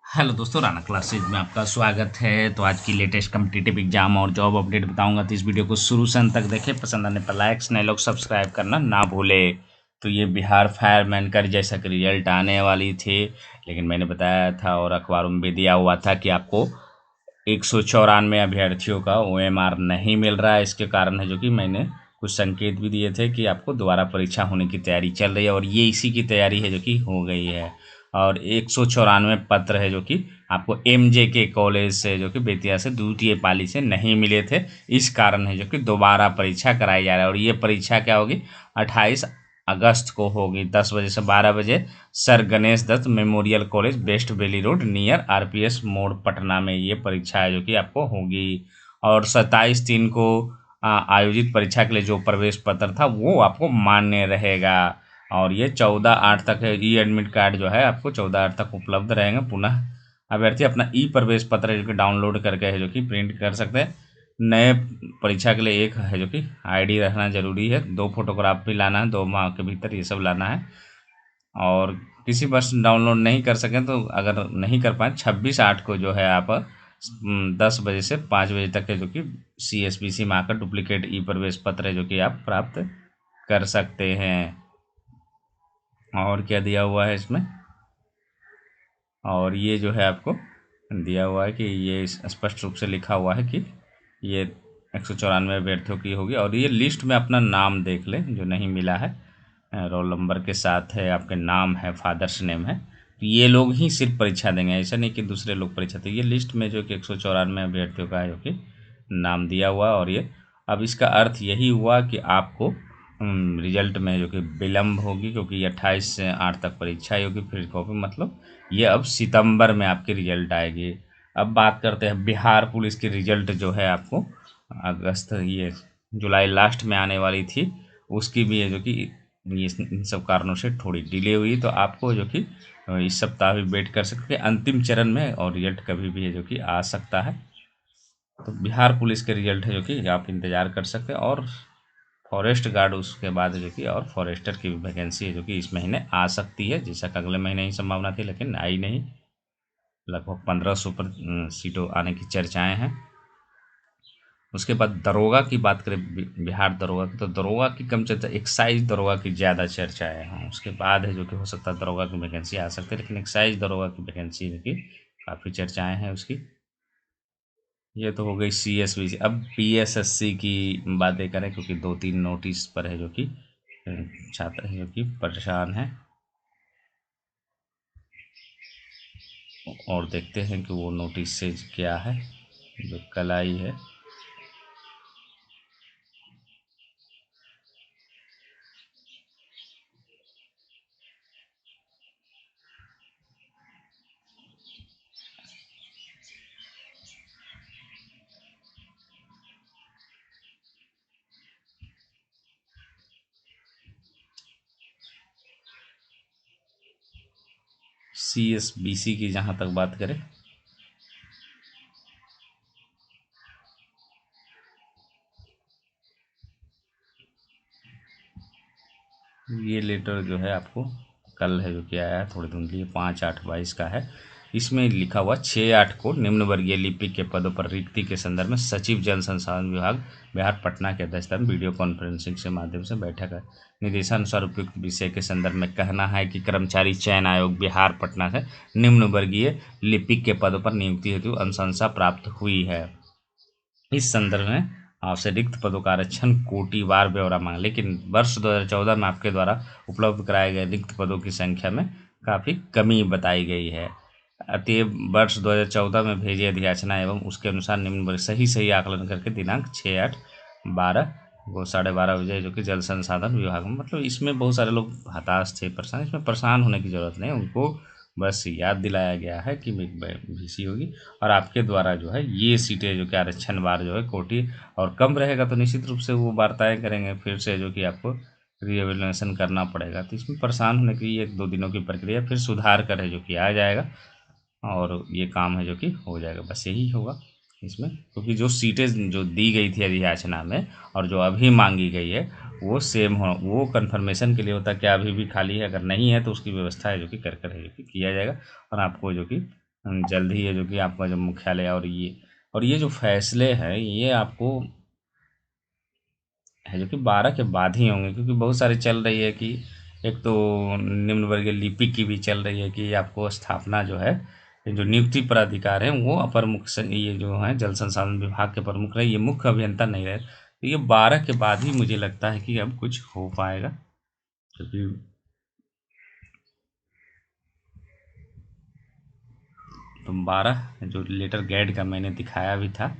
Hello दोस्तों, Rana classes में आपका स्वागत है। तो आज की लेटेस्ट कम्पिटिटिव एग्जाम और जॉब अपडेट बताऊंगा, तो इस वीडियो को शुरू से अंत तक देखें। पसंद आने पर लाइक्स, नए लोग सब्सक्राइब करना ना भूले। तो ये बिहार फायरमैन का जैसा कि रिजल्ट आने वाली थी, लेकिन मैंने बताया था और अखबारों में भी दिया हुआ था कि आपको 194 अभ्यर्थियों का OMR नहीं मिल रहा है। इसके कारण है जो कि मैंने कुछ संकेत भी दिए थे कि आपको दोबारा परीक्षा होने की तैयारी चल रही है, और ये इसी की तैयारी है जो कि हो गई है। और 194 पत्र है जो कि आपको MJK कॉलेज से जो कि बेतिया से द्वितीय पाली से नहीं मिले थे। इस कारण है जो कि दोबारा परीक्षा कराई जा रहा है, और ये परीक्षा क्या होगी, 28 अगस्त को होगी 10 बजे से 12 बजे sir Ganesh Dutt memorial college, west valley road, near RPS मोड़, पटना में ये परीक्षा है जो कि आपको होगी। और 27/3 को आयोजित परीक्षा के लिए जो प्रवेश पत्र था वो आपको मान्य रहेगा। और ये 14/8 तक है। एडमिट कार्ड जो है आपको 14/8 तक उपलब्ध रहेंगे। पुनः अभ्यर्थी अपना प्रवेश पत्र जो कि डाउनलोड करके है जो कि प्रिंट कर सकते हैं। नए परीक्षा के लिए एक है जो कि ID रहना जरूरी है, 2 फोटोग्राफ भी लाना है, 2 माह के भीतर ये सब लाना है। और किसी बस डाउनलोड नहीं कर सकें तो अगर नहीं कर पाए 26/8 को जो है आप 10 बजे से 5 बजे तक है जो कि CSBC माह का डुप्लीकेट प्रवेश पत्र है जो कि आप प्राप्त कर सकते हैं। और क्या दिया हुआ है इसमें, और ये जो है आपको दिया हुआ है कि ये स्पष्ट रूप से लिखा हुआ है कि ये 194 अभ्यर्थियों की होगी। और ये लिस्ट में अपना नाम देख लें जो नहीं मिला है, रोल नंबर के साथ है, आपके नाम है, फादर्स नेम है, तो ये लोग ही सिर्फ परीक्षा देंगे, ऐसा नहीं कि दूसरे लोग परीक्षा। तो ये लिस्ट में जो कि 194 अभ्यर्थियों का है जो कि नाम दिया हुआ। और ये अब इसका अर्थ यही हुआ कि आपको रिजल्ट में जो कि विलम्ब होगी, क्योंकि 28 से 8 तक परीक्षा होगी। फिर कॉपी मतलब ये अब सितंबर में आपकी रिजल्ट आएगी। अब बात करते हैं बिहार पुलिस की रिजल्ट जो है आपको अगस्त, ये जुलाई लास्ट में आने वाली थी, उसकी भी है जो कि ये इन सब कारणों से थोड़ी डिले हुई। तो आपको जो कि इस सप्ताह भी वेट कर सकते हैं अंतिम चरण में, और रिजल्ट कभी भी है जो कि आ सकता है। तो बिहार पुलिस के रिजल्ट है जो कि आप इंतज़ार कर सकते हैं। और फॉरेस्ट गार्ड उसके बाद जो कि और फॉरेस्टर की भी वैकेंसी है जो कि इस महीने आ सकती है, जैसा कि अगले महीने ही संभावना थी लेकिन आई नहीं। लगभग 1500 पर सीटों आने की चर्चाएं हैं। उसके बाद दरोगा की बात करें, बिहार दरोगा की, तो दरोगा की कम चर्चा, एक्साइज दरोगा की ज़्यादा चर्चाएं हैं। उसके बाद है जो कि हो सकता है दरोगा की वैकेंसी आ सकती है, लेकिन एक्साइज दरोगा की वैकेंसी की काफ़ी चर्चाएं हैं उसकी। ये तो हो गई CSBC। अब PSSC की बातें करें, क्योंकि 2-3 नोटिस पर है जो कि छात्र है जो कि परेशान है। और देखते हैं कि वो नोटिस से क्या है जो कल आई है। CSBC की जहाँ तक बात करें, ये लेटर जो है आपको कल है जो कि आया है, थोड़ी दिन के लिए, 5/8/22 का है। इसमें लिखा हुआ 6/8 को निम्न वर्गीय लिपिक के पदों पर रिक्ति के संदर्भ में सचिव जल संसाधन विभाग बिहार पटना के अध्यक्षता में वीडियो कॉन्फ्रेंसिंग से माध्यम से बैठक है। निर्देशानुसार उपयुक्त विषय के संदर्भ में कहना है कि कर्मचारी चयन आयोग बिहार पटना से निम्न वर्गीय लिपिक के पदों पर नियुक्ति हेतु अनुशंसा प्राप्त हुई है। इस संदर्भ में आपसे रिक्त पदों का आरक्षण कोटिवार ब्यौरा मांगा, लेकिन वर्ष 2014 में आपके द्वारा उपलब्ध कराए गए रिक्त पदों की संख्या में काफ़ी कमी बताई गई है। अतएव वर्ष 2014 में भेजे अधियाचना एवं उसके अनुसार निम्न वर्ग सही आकलन करके दिनांक 6/8/12 को 12:30 बजे जो कि जल संसाधन विभाग में, मतलब इसमें बहुत सारे लोग हताश थे, परेशान। इसमें परेशान होने की ज़रूरत नहीं, उनको बस याद दिलाया गया है कि VC होगी। और आपके द्वारा जो है ये सीटें जो कि आरक्षण वार जो है कोटी और कम रहेगा, तो निश्चित रूप से वो वार्ताएं करेंगे फिर से जो कि आपको रीएवेल्यूएशन करना पड़ेगा। तो इसमें परेशान होने की 1-2 दिनों की प्रक्रिया, फिर सुधार कर है जो कि आ जाएगा, और ये काम है जो कि हो जाएगा। बस यही होगा इसमें, क्योंकि जो सीटें जो दी गई थी अधियाचना में और जो अभी मांगी गई है वो सेम हो, वो कन्फर्मेशन के लिए होता है क्या अभी भी खाली है, अगर नहीं है तो उसकी व्यवस्था है जो कि कर है जो कि किया जाएगा। और आपको जो कि जल्द ही है जो कि आपका जो मुख्यालय और ये जो फैसले हैं ये आपको है जो कि 12 के बाद ही होंगे, क्योंकि बहुत सारे चल रही है कि एक तो निम्न वर्गीय लिपि की भी चल रही है कि आपको स्थापना जो है, जो नियुक्ति प्राधिकार है वो अपर मुख्य ये जो है जल संसाधन विभाग के प्रमुख रहे, ये मुख्य अभियंता नहीं रहे। तो ये 12 के बाद ही मुझे लगता है कि अब कुछ हो पाएगा, क्योंकि तो 12 जो लेटर गैड का मैंने दिखाया भी था,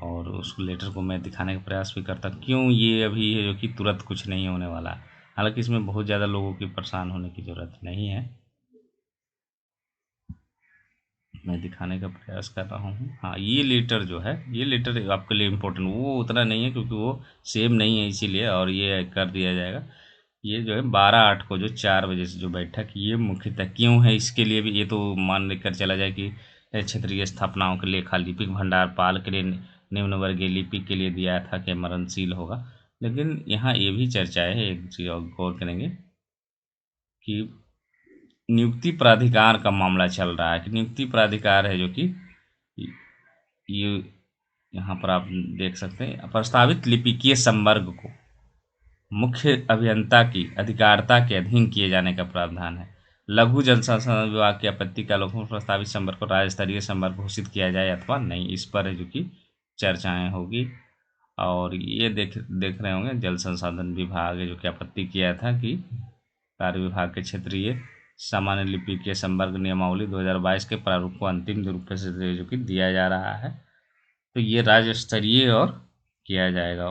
और उस लेटर को मैं दिखाने का प्रयास भी करता क्यों ये अभी है जो कि तुरंत कुछ नहीं होने वाला। हालांकि इसमें बहुत ज़्यादा लोगों की परेशान होने की ज़रूरत नहीं है, मैं दिखाने का प्रयास कर रहा हूँ। हाँ, ये लेटर जो है, ये लेटर आपके लिए इम्पोर्टेंट वो उतना नहीं है क्योंकि वो सेम नहीं है, इसीलिए और ये कर दिया जाएगा। ये जो है 12/8 को जो 4 बजे से जो बैठक, ये मुख्यतः क्यों है इसके लिए भी, ये तो मान लेकर चला जाए कि क्षेत्रीय स्थापनाओं के लिए लेखा लिपिक भंडार पाल के लिए निम्न वर्गीय लिपि के लिए दिया था कि मरणशील होगा। लेकिन यहाँ ये भी चर्चा है, एक चीज़ और गौर करेंगे कि नियुक्ति प्राधिकार का मामला चल रहा है कि नियुक्ति प्राधिकार है जो कि ये यहाँ पर आप देख सकते हैं, प्रस्तावित लिपिकीय संवर्ग को मुख्य अभियंता की अधिकारिता के अधीन किए जाने का प्रावधान है। लघु जल संसाधन विभाग की आपत्ति के आलोक में प्रस्तावित संवर्ग को राज्य स्तरीय संवर्ग घोषित किया जाए अथवा नहीं, इस पर है जो कि चर्चाएं होगी। और ये देख देख रहे होंगे जल संसाधन विभाग है जो कि आपत्ति किया था कि कार्य विभाग के क्षेत्रीय सामान्य लिपिकीय संवर्ग नियमावली 2022 के प्रारूप को अंतिम रूप से जो कि दिया जा रहा है, तो ये राज्य स्तरीय और किया जाएगा।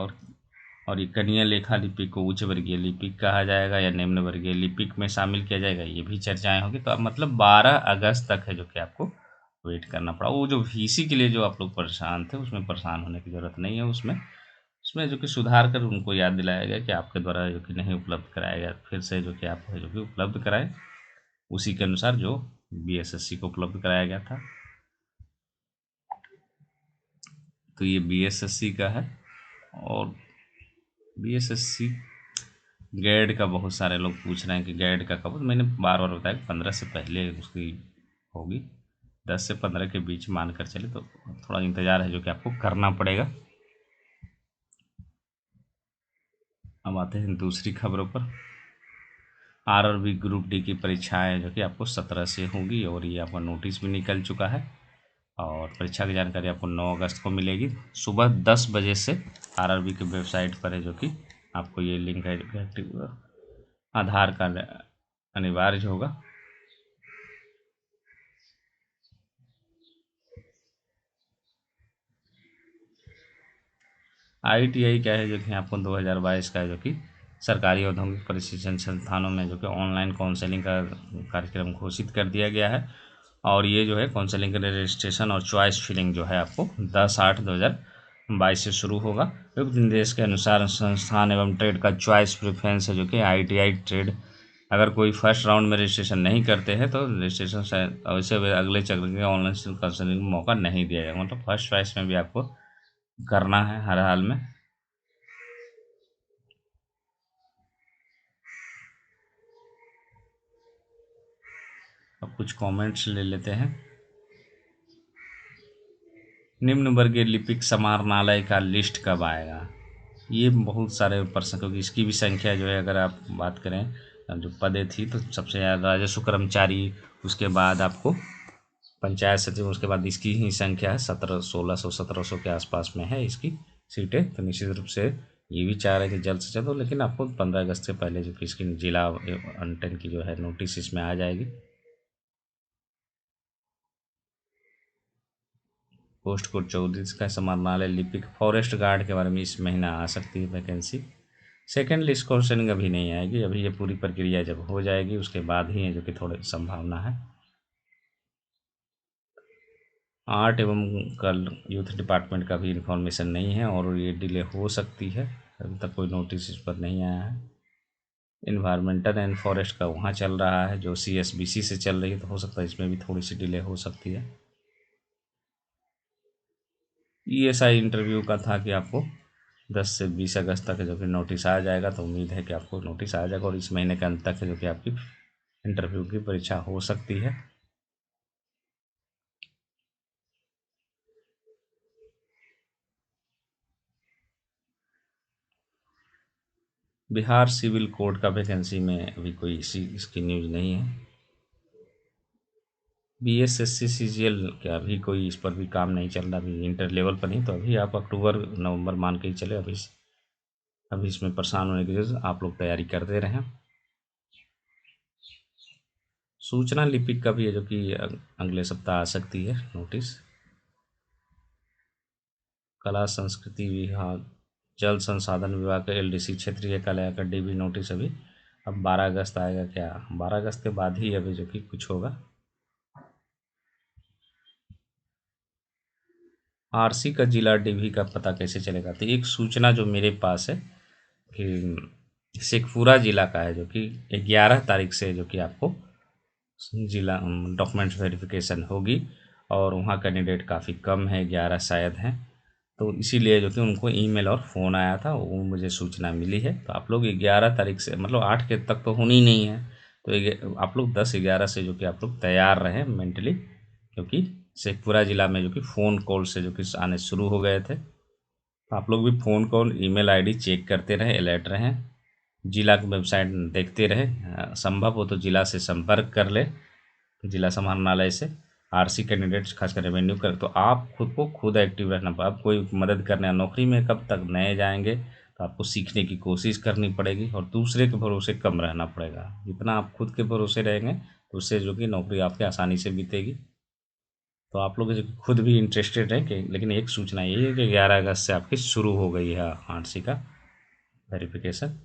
और ये कनीय लेखा लिपिक को उच्च वर्गीय लिपिक कहा जाएगा या निम्न वर्गीय लिपिक में शामिल किया जाएगा, ये भी चर्चाएं होगी। तो अब मतलब 12 अगस्त तक है जो कि आपको वेट करना पड़ा। वो जो वीसी के लिए जो आप लोग परेशान थे उसमें परेशान होने की ज़रूरत नहीं है, उसमें उसमें जो कि सुधार कर उनको याद दिलाया गया कि आपके द्वारा जो कि नहीं उपलब्ध कराया गया, फिर से जो कि आप जो कि उपलब्ध कराएं उसी के अनुसार जो बीएसएससी को उपलब्ध कराया गया था। तो ये बीएसएससी का है। और बीएसएससी गैड का बहुत सारे लोग पूछ रहे हैं कि गैड का कब, मैंने बार बार बताया 15 से पहले उसकी होगी, 10 से 15 के बीच मान कर चले, तो थोड़ा इंतज़ार है जो कि आपको करना पड़ेगा। अब आते हैं दूसरी खबरों पर। आरआरबी ग्रुप डी की परीक्षाएं जो कि आपको 17 से होंगी और ये आपका नोटिस भी निकल चुका है, और परीक्षा की जानकारी आपको 9 अगस्त को मिलेगी सुबह 10 बजे से। आरआरबी की वेबसाइट पर है जो कि आपको ये लिंक है जो कि एक्टिव आधार कार्ड अनिवार्य होगा। आईटीआई क्या है जो कि आपको 2022 का है जो कि सरकारी औद्योगिक प्रशिक्षण संस्थानों में जो कि ऑनलाइन काउंसलिंग का कार्यक्रम घोषित कर दिया गया है। और ये जो है काउंसलिंग का रजिस्ट्रेशन और चॉइस फिलिंग जो है आपको 10/8/2022 से शुरू होगा। उक्त निर्देश के अनुसार संस्थान एवं ट्रेड का चॉइस प्रेफरेंस है जो कि आईटीआई ट्रेड, अगर कोई फर्स्ट राउंड में रजिस्ट्रेशन नहीं करते हैं तो रजिस्ट्रेशन अवश्य अगले चक्र के ऑनलाइन काउंसलिंग का मौका नहीं दिया जाएगा, मतलब फर्स्ट चॉइस में भी आपको करना है हर हाल में। अब कुछ कमेंट्स ले लेते हैं। निम्न वर्गीय लिपिक समाहरणालय का लिस्ट कब आएगा? ये बहुत सारे प्रश्न, क्योंकि इसकी भी संख्या जो है अगर आप बात करें जो पदें थी तो सबसे ज़्यादा राजस्व कर्मचारी, उसके बाद आपको पंचायत सचिव, उसके बाद इसकी ही संख्या है 1600 के आसपास में है इसकी सीटें। तो निश्चित रूप से ये भी चाह रहे हैं कि जल्द से जल्द हो, लेकिन आपको 15 अगस्त से पहले जो कि इसकी जिला अंटन की जो है नोटिस इसमें आ जाएगी। पोस्ट कोड 34 का समाहरणालय लिपिक फॉरेस्ट गार्ड के बारे में इस महीना आ सकती है वैकेंसी। सेकेंड लिस्ट क्वेश्चनिंग अभी नहीं आएगी, अभी ये पूरी प्रक्रिया जब हो जाएगी उसके बाद ही है जो कि थोड़ी संभावना है। आर्ट एवं कल यूथ डिपार्टमेंट का भी इंफॉर्मेशन नहीं है और ये डिले हो सकती है, अभी तक कोई नोटिस इस पर नहीं आया है। इन्वायरमेंटल एंड फॉरेस्ट का वहाँ चल रहा है जो CSBC से चल रही है, तो हो सकता है इसमें भी थोड़ी सी डिले हो सकती है। ESI इंटरव्यू का था कि आपको 10 से 20 अगस्त तक जो कि नोटिस आ जाएगा, तो उम्मीद है कि आपको नोटिस आ जाएगा और इस महीने के अंत तक है जो कि आपकी इंटरव्यू की परीक्षा हो सकती है। बिहार सिविल कोर्ट का वैकेंसी में अभी कोई इसकी न्यूज़ नहीं है। BSSC CGL क्या अभी कोई इस पर भी काम नहीं चल रहा, अभी इंटर लेवल पर नहीं, तो अभी आप अक्टूबर नवंबर मान के ही चले। अभी इसमें परेशान होने की वजह आप लोग तैयारी करते रहें। सूचना लिपिक का भी है जो कि अगले सप्ताह आ सकती है नोटिस। कला संस्कृति विभाग, जल संसाधन विभाग का LDC क्षेत्रीय कला का DB नोटिस अभी अब 12 अगस्त आएगा। क्या 12 अगस्त के बाद ही अभी जो कि कुछ होगा। RC का जिला DB का पता कैसे चलेगा, तो एक सूचना जो मेरे पास है कि शेखपुरा जिला का है, जो कि 11 तारीख से जो कि आपको जिला डॉक्यूमेंट्स वेरिफिकेशन होगी, और वहाँ कैंडिडेट काफ़ी कम है, 11 शायद हैं। तो इसीलिए जो कि उनको ईमेल और फ़ोन आया था, वो मुझे सूचना मिली है। तो आप लोग 11 तारीख से मतलब 8 के तक तो होनी नहीं है, तो आप लोग 10-11 से जो कि आप लोग तैयार रहें मेंटली, क्योंकि शेखपुरा ज़िला में जो कि फ़ोन कॉल से जो कि आने शुरू हो गए थे। तो आप लोग भी phone call email ID check करते रहें, अलर्ट रहें, जिला की वेबसाइट देखते रहें, संभव हो तो जिला से संपर्क कर ले, जिला समाहरणालय से। RC कैंडिडेट्स खासकर रेवेन्यू कर, तो आप खुद को खुद एक्टिव रहना पड़ेगा। आप कोई मदद करने, नौकरी में कब तक नए जाएंगे तो आपको सीखने की कोशिश करनी पड़ेगी, और दूसरे के भरोसे कम रहना पड़ेगा। जितना आप खुद के भरोसे रहेंगे तो उससे जो कि नौकरी आपकी आसानी से बीतेगी। तो आप लोग जो कि खुद भी इंटरेस्टेड हैं कि, लेकिन एक सूचना यही है कि 11 अगस्त से आपकी शुरू हो गई है RC का वेरिफिकेशन।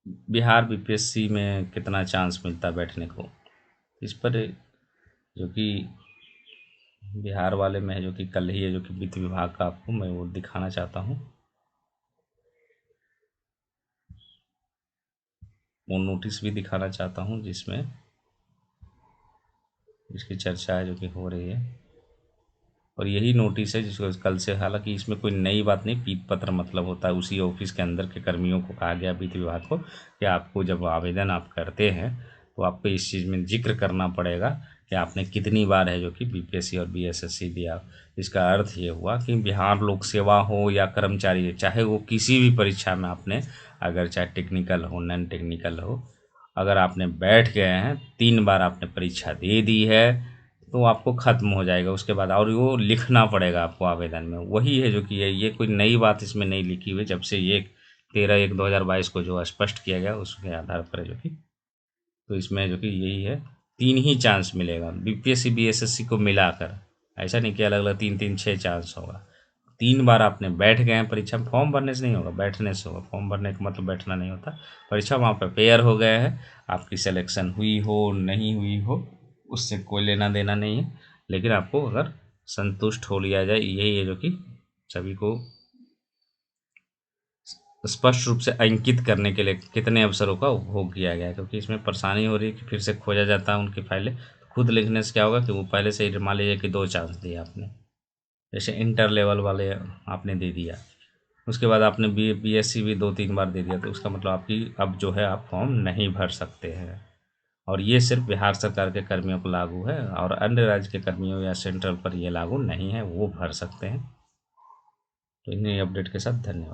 बिहार BPSC में कितना चांस मिलता है बैठने को, इस पर जो कि बिहार वाले में है, जो कि कल ही है, जो कि वित्त विभाग का आपको मैं वो दिखाना चाहता हूँ। वो नोटिस भी दिखाना चाहता हूँ जिसमें इसकी चर्चा है जो कि हो रही है, और यही नोटिस है जिसको कल से, हालांकि इसमें कोई नई बात नहीं, पीत पत्र मतलब होता है, उसी ऑफिस के अंदर के कर्मियों को कहा गया वित्त विभाग को कि आपको जब आवेदन आप करते हैं तो आपको इस चीज़ में जिक्र करना पड़ेगा कि आपने कितनी बार है जो कि BPSC और BSSC दिया। इसका अर्थ ये हुआ कि बिहार लोक सेवा हो या कर्मचारी, चाहे वो किसी भी परीक्षा में आपने, अगर चाहे टेक्निकल हो नॉन टेक्निकल हो, अगर आपने बैठ गए हैं 3 बार आपने परीक्षा दे दी है तो आपको ख़त्म हो जाएगा उसके बाद, और वो लिखना पड़ेगा आपको आवेदन में। वही है जो कि ये कोई नई बात इसमें नहीं लिखी हुई, जब से ये 13/1/2022 को जो स्पष्ट किया गया उसके आधार पर जो कि, तो इसमें जो कि यही है, 3 ही चांस मिलेगा BPSC BSSC को मिलाकर। ऐसा नहीं कि अलग अलग 3-3 6 चांस होगा। 3 बार आपने बैठ गए हैं परीक्षा में, फॉर्म भरने से नहीं होगा, बैठने से होगा। फॉर्म भरने का मतलब बैठना नहीं होता, परीक्षा वहाँ पर प्रिपेयर हो गए हैं, आपकी सिलेक्शन हुई हो नहीं हुई हो उससे कोई लेना देना नहीं है। लेकिन आपको अगर संतुष्ट हो लिया जाए, यही है जो कि सभी को स्पष्ट रूप से अंकित करने के लिए कितने अवसरों का उपभोग किया गया है, क्योंकि इसमें परेशानी हो रही है कि फिर से खोजा जाता है उनकी फाइलें। तो खुद लिखने से क्या होगा कि वो पहले से ही मान लीजिए कि 2 चांस दिए आपने, जैसे इंटर लेवल वाले आपने दे दिया, उसके बाद आपने BSc भी 2-3 बार दे दिया, तो उसका मतलब आपकी अब जो है आप फॉर्म नहीं भर सकते हैं। और ये सिर्फ बिहार सरकार के कर्मियों को लागू है, और अन्य राज्य के कर्मियों या सेंट्रल पर ये लागू नहीं है, वो भर सकते हैं। तो इन्हीं अपडेट के साथ धन्यवाद।